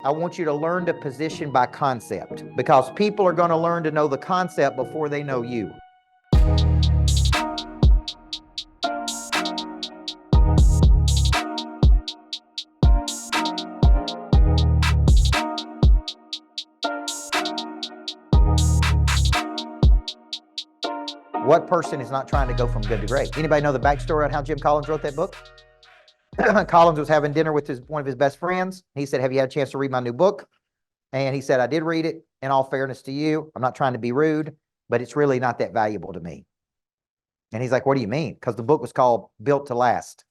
I want you to learn to position by concept, because people are going to learn to know the concept before they know you. What person is not trying to go from good to great? Anybody know the backstory on how Jim Collins wrote that book? Collins was having dinner with one of his best friends. He said, have you had a chance to read my new book? And he said, I did read it. In all fairness to you, I'm not trying to be rude, but it's really not that valuable to me. And he's like, what do you mean? Because the book was called Built to Last.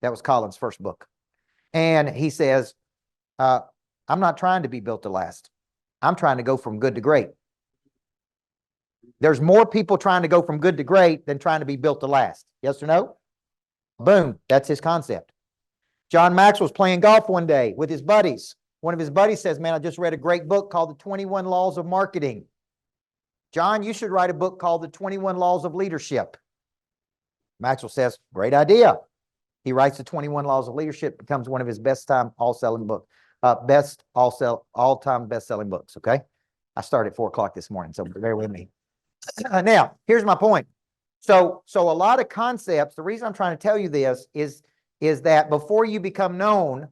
That was Collins' first book. And he says, I'm not trying to be built to last. I'm trying to go from good to great. There's more people trying to go from good to great than trying to be built to last. Yes or no? Boom. That's his concept. John Maxwell's playing golf one day with his buddies. One of his buddies says, man, I just read a great book called The 21 Laws of Marketing. John, you should write a book called The 21 Laws of Leadership. Maxwell says, great idea. He writes The 21 Laws of Leadership, becomes one of his all-time best-selling books, okay? I started at 4 o'clock this morning, so bear with me. Now, here's my point. So a lot of concepts, the reason I'm trying to tell you this is that before you become known,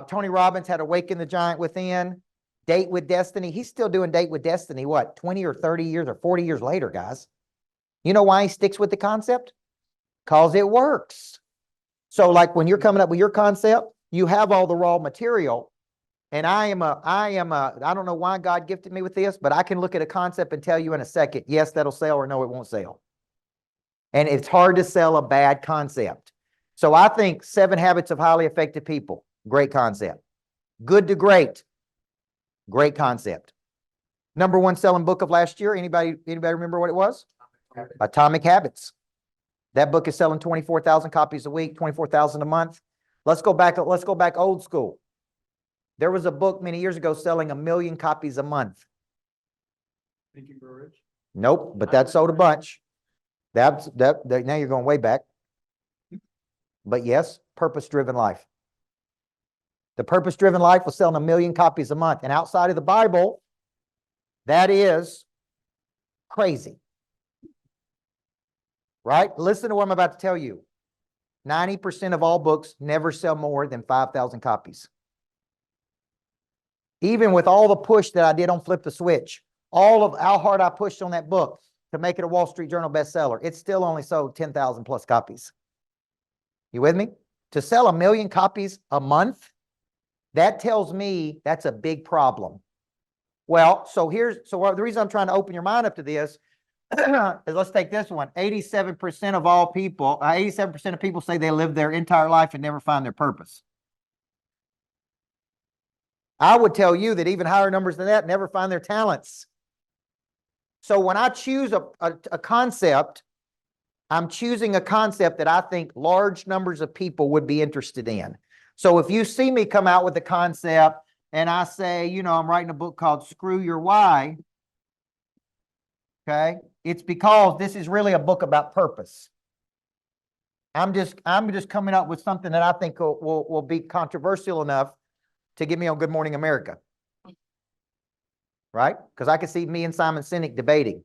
Tony Robbins had Awaken the Giant Within, Date with Destiny. He's still doing Date with Destiny, what, 20 or 30 years or 40 years later, guys? You know why he sticks with the concept? Because it works. So like when you're coming up with your concept, you have all the raw material. And I don't know why God gifted me with this, but I can look at a concept and tell you in a second, yes, that'll sell, or no, it won't sell. And it's hard to sell a bad concept. So I think 7 Habits of Highly Effective People, great concept. Good to Great, great concept. Number 1 selling book of last year. Anybody remember what it was? Atomic Habits. That book is selling 24,000 copies a week, 24,000 a month. Let's go back old school. There was a book many years ago selling 1 million copies a month. Think you grow rich? Nope, but that sold a bunch. Now you're going way back. But yes, Purpose-Driven Life. The Purpose-Driven Life was selling 1 million copies a month. And outside of the Bible, that is crazy. Right? Listen to what I'm about to tell you. 90% of all books never sell more than 5,000 copies. Even with all the push that I did on Flip the Switch, all of how hard I pushed on that book to make it a Wall Street Journal bestseller, it still only sold 10,000 plus copies. You with me? To sell 1 million copies a month, that tells me that's a big problem. Well, so the reason I'm trying to open your mind up to this is, let's take this one. 87% of all people, 87% of people say they live their entire life and never find their purpose. I would tell you that even higher numbers than that never find their talents. So when I choose a concept, I'm choosing a concept that I think large numbers of people would be interested in. So if you see me come out with a concept and I say, I'm writing a book called Screw Your Why, okay, it's because this is really a book about purpose. I'm just coming up with something that I think will be controversial enough to get me on Good Morning America. Right? Because I can see me and Simon Sinek debating.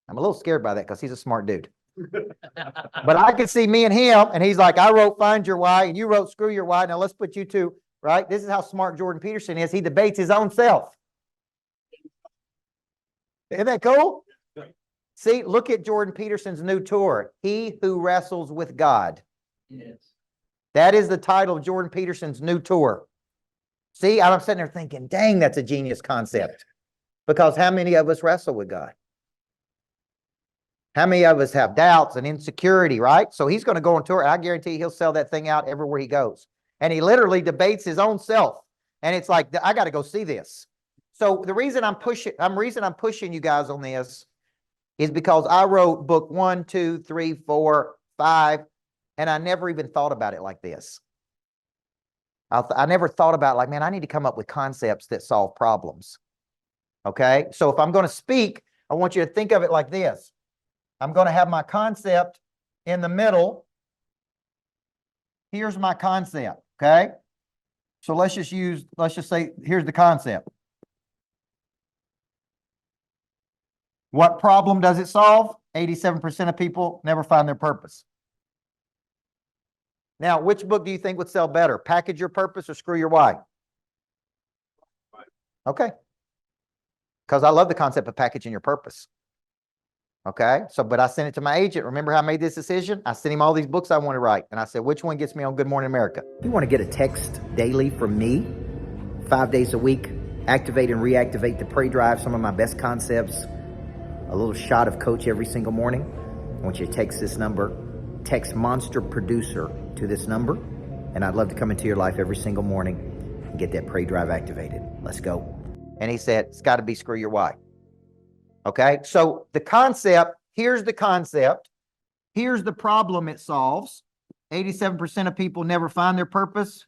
I'm a little scared by that because he's a smart dude. But I can see me and him, and he's like, I wrote Find Your Why, and you wrote Screw Your Why. Now let's put you two, right? This is how smart Jordan Peterson is. He debates his own self. Isn't that cool? See, look at Jordan Peterson's new tour, He Who Wrestles with God. Yes. That is the title of Jordan Peterson's new tour. See, I'm sitting there thinking, dang, that's a genius concept. Because how many of us wrestle with God? How many of us have doubts and insecurity, right? So he's going to go on tour. I guarantee he'll sell that thing out everywhere he goes. And he literally debates his own self. And it's like, I got to go see this. So the reason I'm pushing you guys on this is because I wrote book 1, 2, 3, 4, 5, and I never even thought about it like this. I never thought about like, man, I need to come up with concepts that solve problems. Okay? So if I'm going to speak, I want you to think of it like this. I'm going to have my concept in the middle. Here's my concept, okay? So let's just say, here's the concept. What problem does it solve? 87% of people never find their purpose. Now, which book do you think would sell better? Package Your Purpose or Screw Your Why? Okay. Because I love the concept of packaging your purpose. Okay. So, but I sent it to my agent. Remember how I made this decision? I sent him all these books I want to write. And I said, which one gets me on Good Morning America? If you want to get a text daily from me, 5 days a week, activate and reactivate the Pray Drive, some of my best concepts, a little shot of Coach every single morning. I want you to text this number, text Monster Producer to this number, and I'd love to come into your life every single morning and get that Pray Drive activated. Let's go. And he said, it's got to be Screw Your Why. Okay, so the concept, here's the concept. Here's the problem it solves. 87% of people never find their purpose.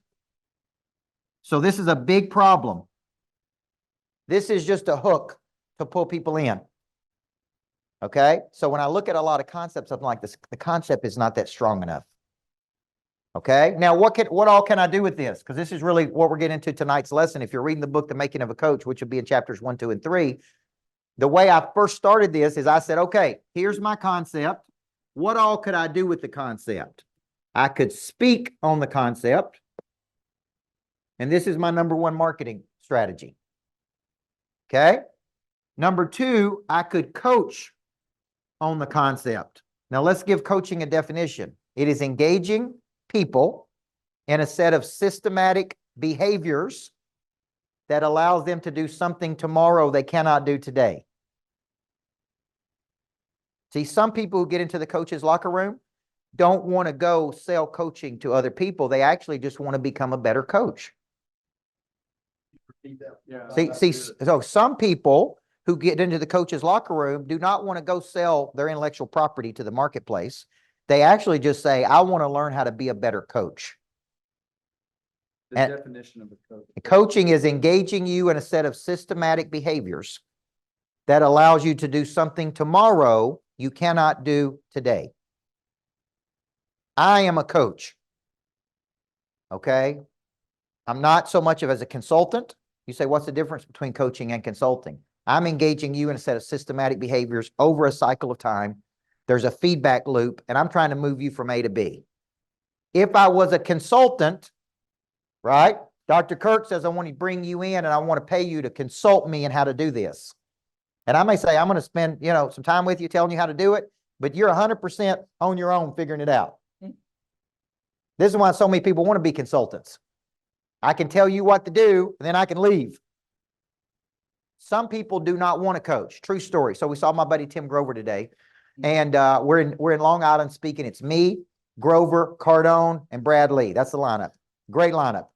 So this is a big problem. This is just a hook to pull people in. Okay, so when I look at a lot of concepts, something like this, the concept is not that strong enough. Okay, now what all can I do with this? Because this is really what we're getting into tonight's lesson. If you're reading the book, The Making of a Coach, which will be in chapters 1, 2, and 3, the way I first started this is I said, okay, here's my concept. What all could I do with the concept? I could speak on the concept. And this is my number one marketing strategy. Okay. Number two, I could coach on the concept. Now let's give coaching a definition. It is engaging people in a set of systematic behaviors that allows them to do something tomorrow they cannot do today. See, some people who get into the coach's locker room don't want to go sell coaching to other people. They actually just want to become a better coach. Yeah, See, so some people who get into the coach's locker room do not want to go sell their intellectual property to the marketplace. They actually just say, I want to learn how to be a better coach. the and- definition of a coach. Coaching is engaging you in a set of systematic behaviors that allows you to do something tomorrow you cannot do today. I am a coach. Okay. I'm not so much of as a consultant. You say, what's the difference between coaching and consulting? I'm engaging you in a set of systematic behaviors over a cycle of time. There's a feedback loop, and I'm trying to move you from A to B. If I was a consultant, right? Dr. Kirk says, I want to bring you in and I want to pay you to consult me in how to do this. And I may say, I'm going to spend, some time with you telling you how to do it, but you're 100% on your own figuring it out. This is why so many people want to be consultants. I can tell you what to do, and then I can leave. Some people do not want to coach. True story. So we saw my buddy Tim Grover today, and we're in Long Island speaking. It's me, Grover, Cardone, and Brad Lee. That's the lineup. Great lineup.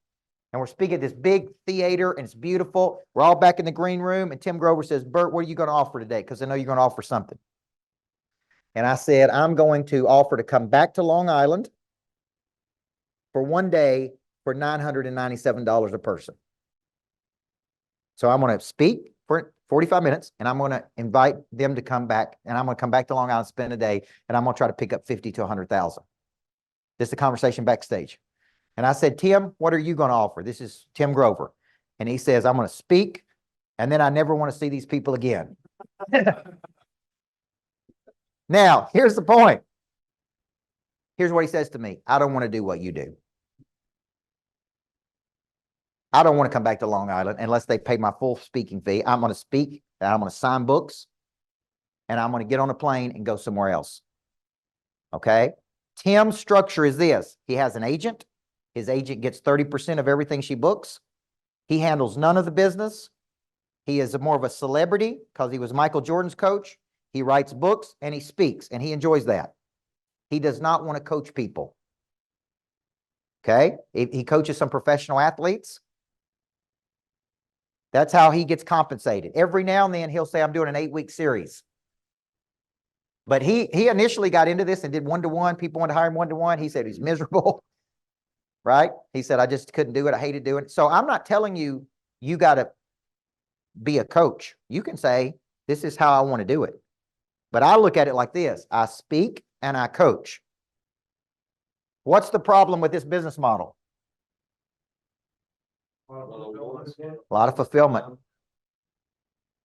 And we're speaking at this big theater, and it's beautiful. We're all back in the green room, and Tim Grover says, Burt, what are you going to offer today? Because I know you're going to offer something. And I said, I'm going to offer to come back to Long Island for one day for $997 a person. So I'm going to speak for 45 minutes, and I'm going to invite them to come back, and I'm going to come back to Long Island, spend a day, and I'm going to try to pick up 50 to 100,000. This is a conversation backstage. And I said, Tim, what are you going to offer? This is Tim Grover. And he says, I'm going to speak, and then I never want to see these people again. Now, here's the point. Here's what he says to me. I don't want to do what you do. I don't want to come back to Long Island unless they pay my full speaking fee. I'm going to speak, and I'm going to sign books, and I'm going to get on a plane and go somewhere else. Okay? Tim's structure is this. He has an agent. His agent gets 30% of everything she books. He handles none of the business. He is more of a celebrity because he was Michael Jordan's coach. He writes books and he speaks, and he enjoys that. He does not want to coach people. Okay? He coaches some professional athletes. That's how he gets compensated. Every now and then he'll say, I'm doing an 8-week series. But he initially got into this and did one-to-one. People wanted to hire him one-to-one. He said he's miserable. Right? He said, I just couldn't do it. I hated doing it. So I'm not telling you, you got to be a coach. You can say, this is how I want to do it. But I look at it like this. I speak and I coach. What's the problem with this business model? A lot of fulfillment.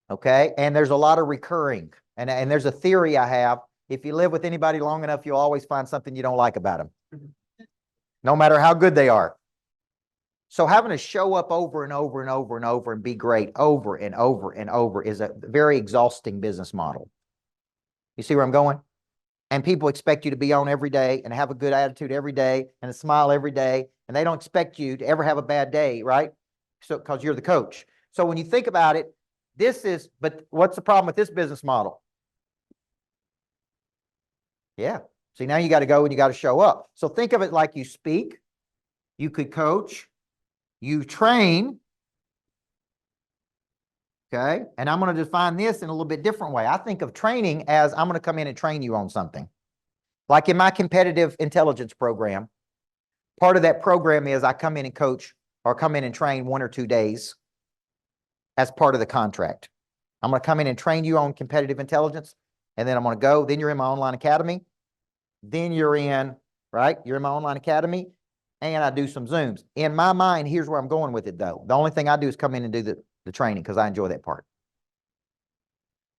Okay. And there's a lot of recurring. And there's a theory I have. If you live with anybody long enough, you'll always find something you don't like about them, no matter how good they are. So having to show up over and over and over and over and be great over and over and over is a very exhausting business model. You see where I'm going? And people expect you to be on every day and have a good attitude every day and a smile every day. And they don't expect you to ever have a bad day, right? So, because you're the coach. So when you think about it, but what's the problem with this business model? Yeah. See, now you got to go and you got to show up. So think of it like you speak, you could coach, you train. Okay. And I'm going to define this in a little bit different way. I think of training as I'm going to come in and train you on something. Like in my competitive intelligence program, part of that program is I come in and coach or come in and train 1 or 2 days as part of the contract. I'm going to come in and train you on competitive intelligence, and then I'm going to go. Then you're in my online academy. Then you're in, right? You're in my online academy, and I do some Zooms. In my mind, here's where I'm going with it, though. The only thing I do is come in and do the training because I enjoy that part.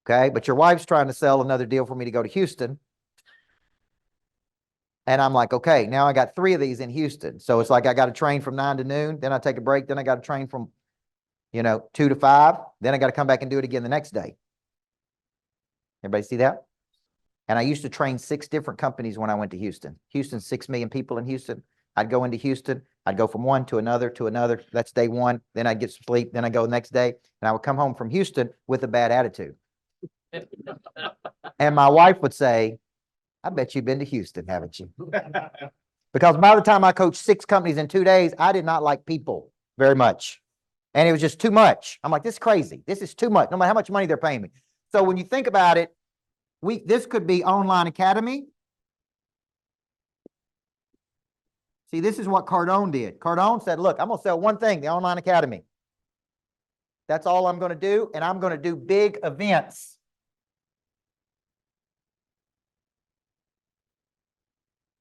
Okay? But your wife's trying to sell another deal for me to go to Houston. And I'm like, okay, now I got 3 of these in Houston. So it's like I got to train from 9 to noon. Then I take a break. Then I got to train from, 2 to 5. Then I got to come back and do it again the next day. Everybody see that? And I used to train 6 different companies when I went to Houston. Houston's 6 million people in Houston. I'd go into Houston. I'd go from one to another to another. That's day 1. Then I'd get some sleep. Then I go the next day. And I would come home from Houston with a bad attitude. And my wife would say, I bet you've been to Houston, haven't you? Because by the time I coached 6 companies in 2 days, I did not like people very much. And it was just too much. I'm like, this is crazy. This is too much, no matter how much money they're paying me. So when you think about it, this could be online academy. See, this is what Cardone did. Cardone said, look, I'm going to sell one thing, the online academy. That's all I'm going to do. And I'm going to do big events.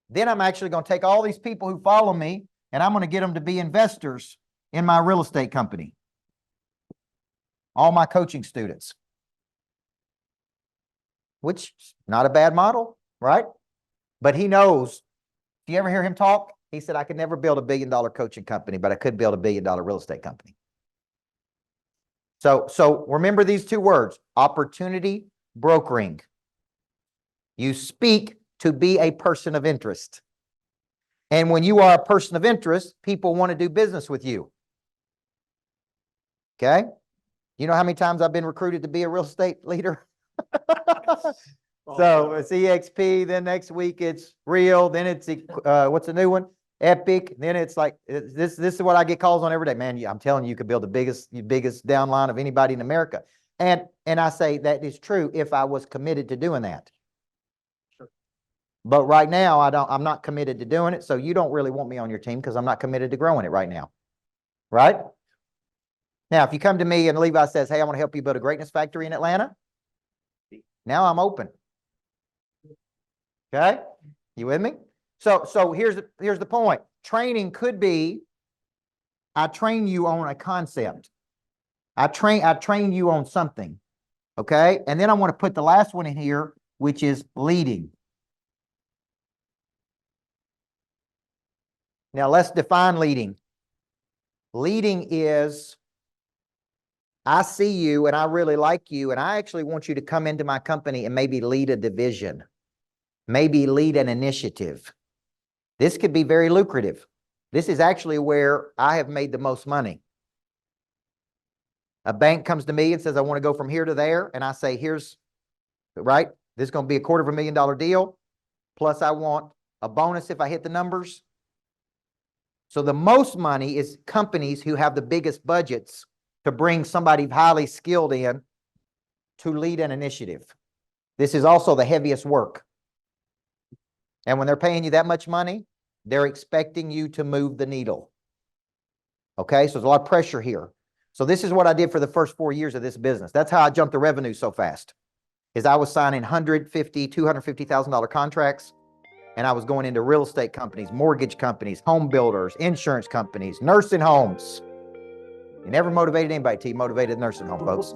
Then I'm actually going to take all these people who follow me and I'm going to get them to be investors in my real estate company. All my coaching students. Which is not a bad model, right? But he knows, if you ever hear him talk, he said, I could never build a $1 billion coaching company, but I could build a $1 billion real estate company. So remember these 2 words, opportunity brokering. You speak to be a person of interest. And when you are a person of interest, people want to do business with you. Okay? You know how many times I've been recruited to be a real estate leader? So it's EXP, then next week it's Real, then it's, what's the new one? Epic. Then it's like, this is what I get calls on every day. Man, I'm telling you, you could build the biggest downline of anybody in America. And I say that is true if I was committed to doing that. But right now, I'm not committed to doing it. So you don't really want me on your team because I'm not committed to growing it right now. Right? Now, if you come to me and Levi says, hey, I want to help you build a greatness factory in Atlanta. Now I'm open. Okay? You with me? So here's the point. Training could be, I train you on a concept. I train you on something. Okay? And then I want to put the last one in here, which is leading. Now let's define leading. Leading is, I see you and I really like you and I actually want you to come into my company and maybe lead a division, maybe lead an initiative. This could be very lucrative. This is actually where I have made the most money. A bank comes to me and says, I want to go from here to there. And I say, here's, right, this is going to be a $250,000 deal. Plus I want a bonus if I hit the numbers. So the most money is companies who have the biggest budgets to bring somebody highly skilled in to lead an initiative. This is also the heaviest work. And when they're paying you that much money, they're expecting you to move the needle. Okay, so there's a lot of pressure here. So this is what I did for the first 4 years of this business. That's how I jumped the revenue so fast, is I was signing $150,000, $250,000 contracts. And I was going into real estate companies, mortgage companies, home builders, insurance companies, nursing homes. You never motivated anybody till you motivated a nursing home, folks.